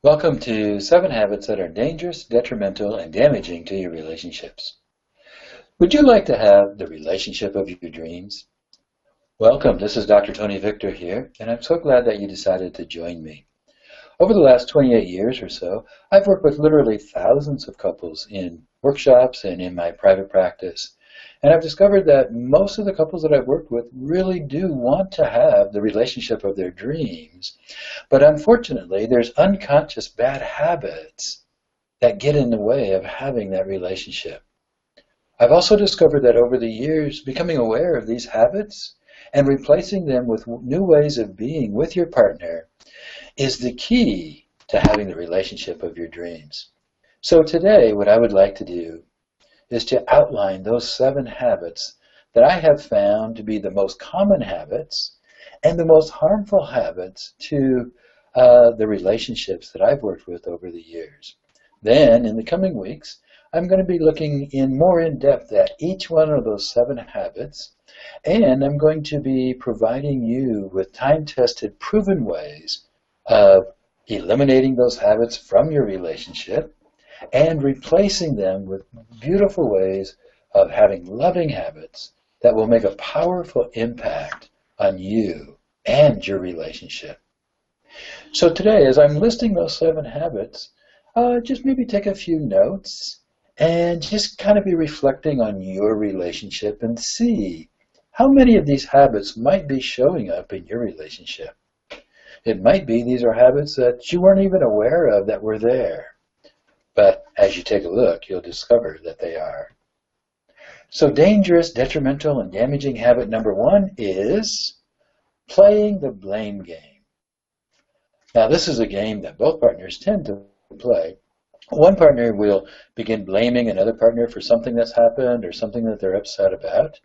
Welcome to 7 Habits that are dangerous, detrimental, and damaging to your relationships. Would you like to have the relationship of your dreams? Welcome, this is Dr. Tony Victor here, and I'm so glad that you decided to join me. Over the last 28 years or so, I've worked with literally thousands of couples in workshops and in my private practice. And I've discovered that most of the couples that I've worked with really do want to have the relationship of their dreams. But unfortunately, there's unconscious bad habits that get in the way of having that relationship. I've also discovered that over the years, becoming aware of these habits and replacing them with new ways of being with your partner is the key to having the relationship of your dreams. So today, what I would like to do is to outline those 7 habits that I have found to be the most common habits and the most harmful habits to the relationships that I've worked with over the years. Then, in the coming weeks, I'm going to be looking more in depth at each one of those 7 habits, and I'm going to be providing you with time-tested, proven ways of eliminating those habits from your relationship and replacing them with beautiful ways of having loving habits that will make a powerful impact on you and your relationship. So today, as I'm listing those 7 habits, just maybe take a few notes and just kind of be reflecting on your relationship and see how many of these habits might be showing up in your relationship. It might be these are habits that you weren't even aware of that were there. But as you take a look, you'll discover that they are. So dangerous, detrimental, and damaging habit number 1 is playing the blame game. Now this is a game that both partners tend to play. One partner will begin blaming another partner for something that's happened or something that they're upset about.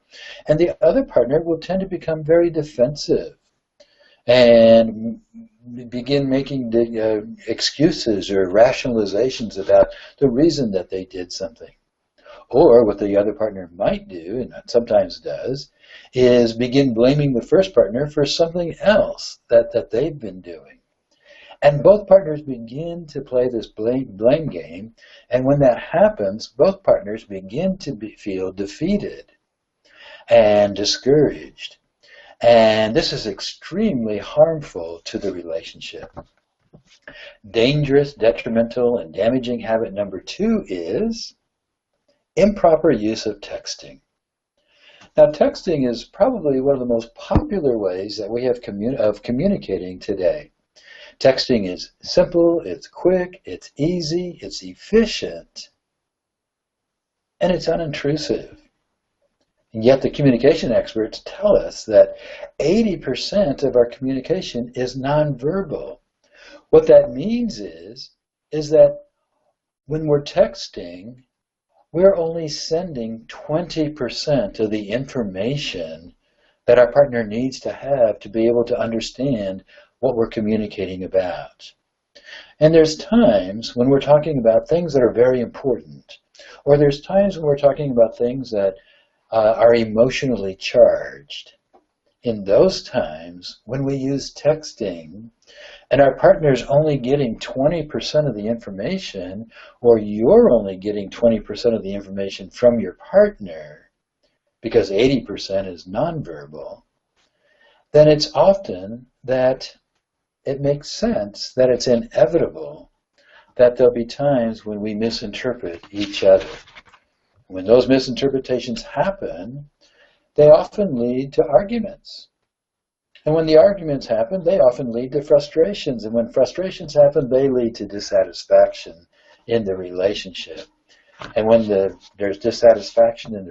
And the other partner will tend to become very defensive and begin making excuses or rationalizations about the reason that they did something. Or what the other partner might do, and sometimes does, is begin blaming the first partner for something else that they've been doing. And both partners begin to play this blame game, and when that happens, both partners begin to feel defeated and discouraged. And this is extremely harmful to the relationship. Dangerous, detrimental, and damaging habit number 2 is improper use of texting. Now, texting is probably one of the most popular ways that we have of communicating today. Texting is simple, it's quick, it's easy, it's efficient, and it's unintrusive. And yet the communication experts tell us that 80% of our communication is nonverbal. What that means is that when we're texting, we're only sending 20% of the information that our partner needs to have to be able to understand what we're communicating about. And there's times when we're talking about things that are very important, or there's times when we're talking about things that are emotionally charged. In those times, when we use texting, and our partner's only getting 20% of the information, or you're only getting 20% of the information from your partner, because 80% is nonverbal, then it's often that it makes sense that it's inevitable that there'll be times when we misinterpret each other. When those misinterpretations happen, they often lead to arguments. And when the arguments happen, they often lead to frustrations. And when frustrations happen, they lead to dissatisfaction in the relationship. And when there's dissatisfaction in the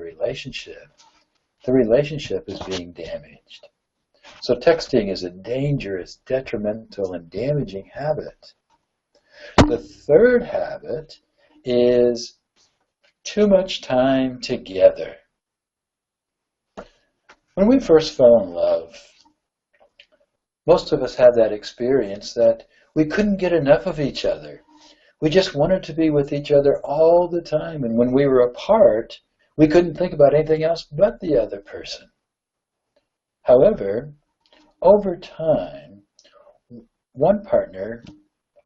relationship is being damaged. So texting is a dangerous, detrimental, and damaging habit. The 3rd habit is too much time together. When we first fell in love, most of us had that experience that we couldn't get enough of each other. We just wanted to be with each other all the time, and when we were apart, we couldn't think about anything else but the other person. However, over time, one partner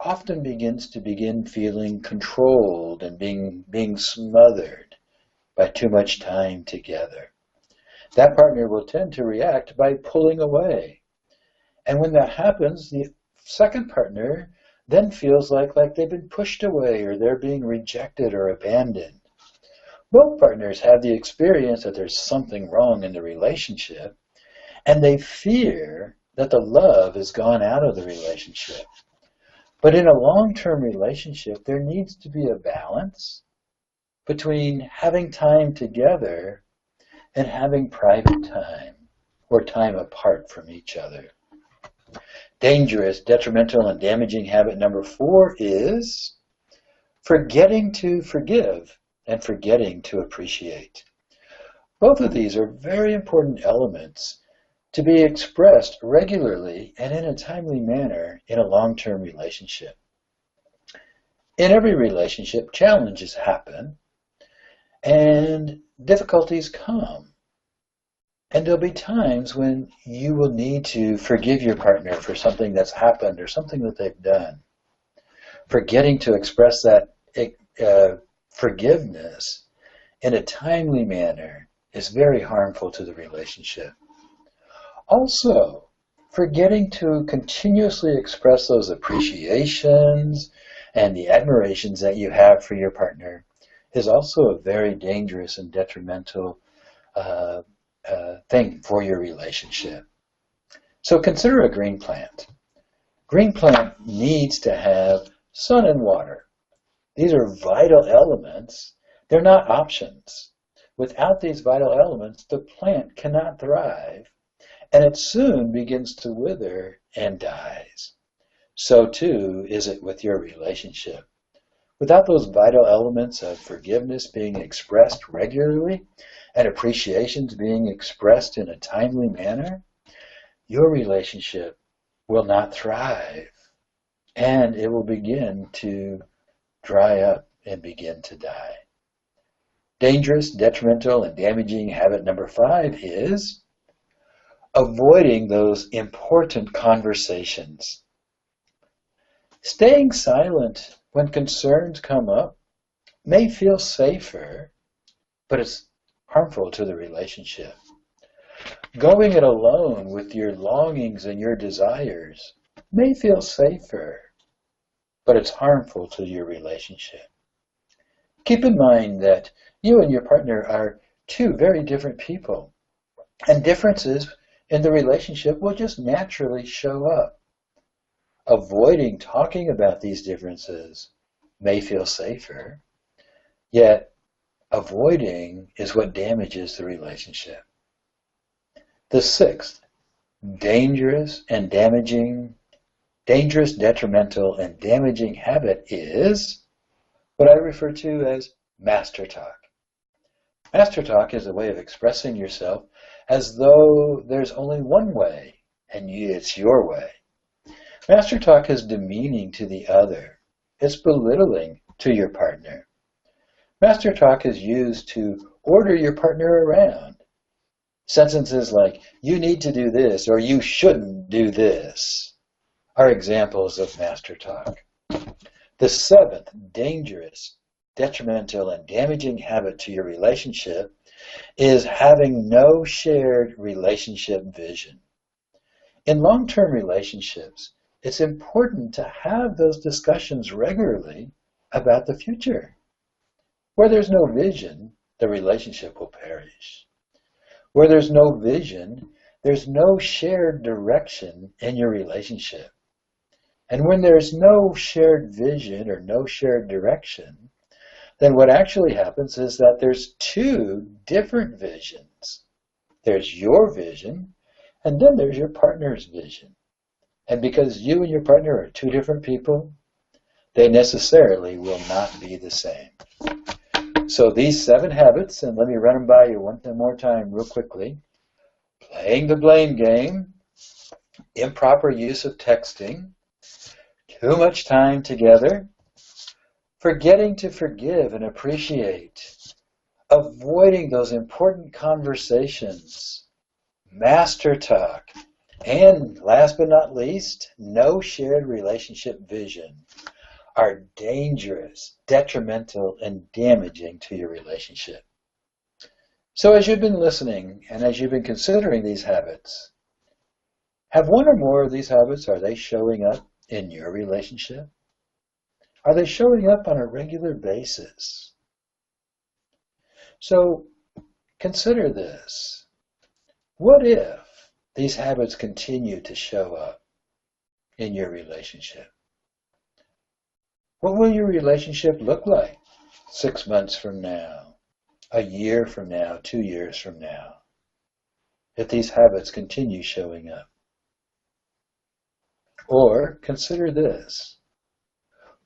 often begins to feeling controlled and being smothered by too much time together. That partner will tend to react by pulling away. And when that happens, the second partner then feels like they've been pushed away or they're being rejected or abandoned. Both partners have the experience that there's something wrong in the relationship, and they fear that the love has gone out of the relationship. But in a long-term relationship, there needs to be a balance between having time together and having private time or time apart from each other. Dangerous, detrimental, and damaging habit number 4 is forgetting to forgive and forgetting to appreciate. Both of these are very important elements to be expressed regularly and in a timely manner in a long-term relationship. In every relationship, challenges happen and difficulties come. And there'll be times when you will need to forgive your partner for something that's happened or something that they've done. Forgetting to express that forgiveness in a timely manner is very harmful to the relationship. Also, forgetting to continuously express those appreciations and the admirations that you have for your partner is also a very dangerous and detrimental thing for your relationship. So consider a green plant. Green plant needs to have sun and water. These are vital elements. They're not options. Without these vital elements, the plant cannot thrive, and it soon begins to wither and dies. So too is it with your relationship. Without those vital elements of forgiveness being expressed regularly and appreciations being expressed in a timely manner, your relationship will not thrive, and it will begin to dry up and begin to die. Dangerous, detrimental, and damaging habit number 5 is avoiding those important conversations. Staying silent when concerns come up may feel safer, but it's harmful to the relationship. Going it alone with your longings and your desires may feel safer, but it's harmful to your relationship. Keep in mind that you and your partner are two very different people, and differences in the relationship will just naturally show up. Avoiding talking about these differences may feel safer, yet avoiding is what damages the relationship. The 6th, dangerous, detrimental, and damaging habit is what I refer to as master talk. Master talk is a way of expressing yourself as though there's only one way, and it's your way. Master talk is demeaning to the other. It's belittling to your partner. Master talk is used to order your partner around. Sentences like, you need to do this, or you shouldn't do this, are examples of master talk. The 7th, dangerous, detrimental, and damaging habit to your relationship is having no shared relationship vision. In long-term relationships, it's important to have those discussions regularly about the future. Where there's no vision, the relationship will perish. Where there's no vision, there's no shared direction in your relationship. And when there's no shared vision or no shared direction, then what actually happens is that there's two different visions. There's your vision, and then there's your partner's vision. And because you and your partner are two different people, they necessarily will not be the same. So these 7 habits, and let me run them by you one more time real quickly. Playing the blame game, improper use of texting, too much time together, forgetting to forgive and appreciate, avoiding those important conversations, master talk, And last but not least, no shared relationship vision are dangerous, detrimental, and damaging to your relationship. So as you've been listening and as you've been considering these habits, have one or more of these habits, are they showing up in your relationship? Are they showing up on a regular basis? So consider this. What if these habits continue to show up in your relationship? What will your relationship look like 6 months from now, a year from now, 2 years from now, if these habits continue showing up? Or consider this.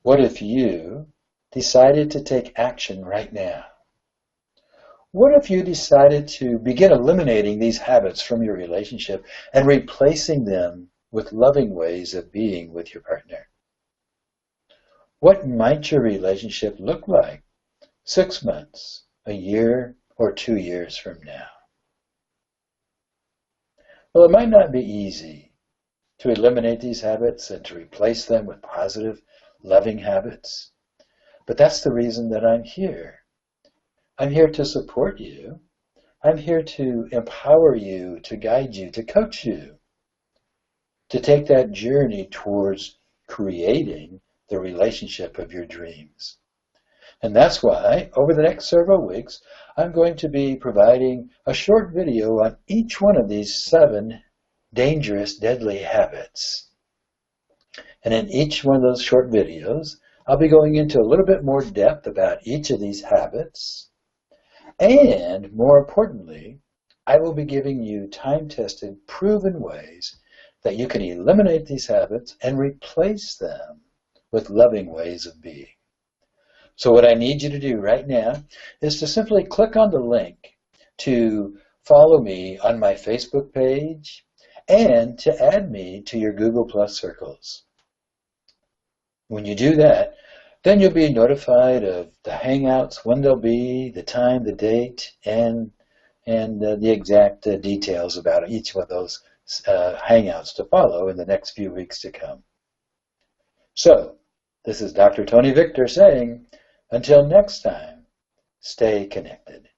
What if you decided to take action right now? What if you decided to begin eliminating these habits from your relationship and replacing them with loving ways of being with your partner? What might your relationship look like 6 months, a year, or 2 years from now? Well, it might not be easy to eliminate these habits and to replace them with positive, loving habits, but that's the reason that I'm here. I'm here to support you. I'm here to empower you, to guide you, to coach you, to take that journey towards creating the relationship of your dreams. And that's why, over the next several weeks, I'm going to be providing a short video on each one of these 7 dangerous, deadly habits. And in each one of those short videos, I'll be going into a little bit more depth about each of these habits. And more importantly, I will be giving you time-tested, proven ways that you can eliminate these habits and replace them with loving ways of being. So what I need you to do right now is to simply click on the link to follow me on my Facebook page and to add me to your Google Plus circles. When you do that, then you'll be notified of the Hangouts, when they'll be, the time, the date, and the exact details about each one of those Hangouts to follow in the next few weeks to come. So, this is Dr. Tony Victor saying, until next time, stay connected.